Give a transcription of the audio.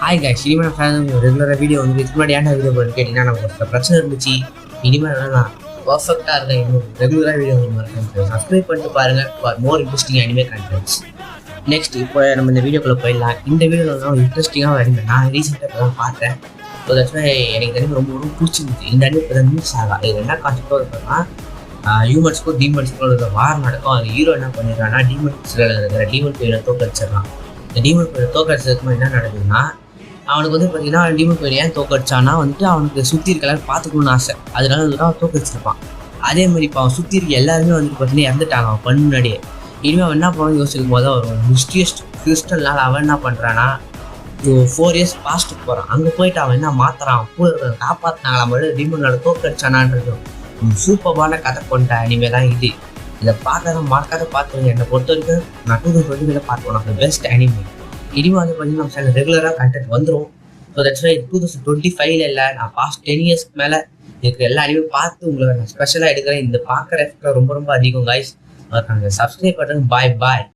Hi guys, இனிமேல் ரெகுலராக video வந்து இதுக்கு முன்னாடி ஏன்டா வீடியோ போட்டு கேட்டிங்கன்னா நமக்கு ஒரு பிரச்சனை இருந்துச்சு. இனிமேல் நான் பர்ஃபெக்டாக இருக்கேன். இன்னும் ரெகுலராக வீடியோ வந்து சப்ஸ்கிரைப் பண்ணிட்டு பாருங்கள் for more interesting anime contents. Next இப்போ நம்ம இந்த வீடியோக்குள்ளே போயிடலாம். இந்த வீடியோவில் தான் இன்ட்ரெஸ்டிங்காக அனிமே நான் ரீசெண்டாக இப்போ தான் பார்த்தேன். ஸோ தட்ஸ் எனக்கு இந்த அனிமே ரொம்ப பிடிச்சிருந்துச்சு. இந்த அனிமே இப்போ தான் நியூஸ் ஆகலாம். இது என்ன கான்செப்டாக இருக்குன்னா ஹியூமன்ஸ்க்கும் டீமன்ஸ்க்கும் இருக்கிற வார் நடக்கும். அது ஹீரோ என்ன பண்ணிடுறான்னா டீமன்ஸில் இருக்கிற டீமன் பேரை தோக்கடிச்சிடறான். இந்த டீமன் பேரை தோக்கடிச்சதுக்கு என்ன நடக்குதுன்னா அவனுக்கு வந்து பார்த்தீங்கன்னா டீமன் பேர் ஏன் தோக்கடிச்சான்னா வந்துட்டு அவனுக்கு சுற்றி இருக்கலாம் பார்த்துக்கணும்னு ஆசை. அதனால வந்துட்டு அவன் தோக்கடிச்சிருப்பான். அதே மாதிரி இப்போ அவன் சுற்றி இருக்க எல்லாருமே வந்துட்டு பார்த்தீங்கன்னா இறந்துட்டாங்க அவன் பண்ண முன்னாடியே. இனிமேல் அவன் என்ன பண்ணணும்னு யோசிக்கும் போது ஒரு மிஸ்டியஸ்ட் கிறிஸ்டல்னால அவன் என்ன பண்ணுறான்னா 4 years பாஸ்ட்டுக்கு போகிறான். அங்கே போயிட்டு அவன் என்ன மாத்துறான், கூட காப்பாற்றினாங்களா மட்டும் டீமனோட தோக்கடிச்சானான்றது சூப்பரான கதை கொண்ட அனிமே தான் இது. இதை பார்க்காத மறக்காத பார்த்துருங்க. என்னை பொறுத்த வரைக்கும் நான் 2020 பார்த்துவோம் நம்ம பெஸ்ட் அனிமே. இனிமே வந்து பார்த்தீங்கன்னா நம்ம சேனல் ரெகுலராக கண்டென்ட் வந்துடும். ஸோ தட்ஸ் வை 2025 இல்லை, நான் பாஸ்ட் 10 yearsக்கு மேலே இருக்கிற எல்லா அனிமே பார்த்து உங்களை நான் ஸ்பெஷலாக எடுக்கிறேன். இந்த பார்க்குற எஃபெக்ட் ரொம்ப அதிகம் கைஸ். அதுக்கான சப்ஸ்கிரைப் பண்ணுறேன். பாய்.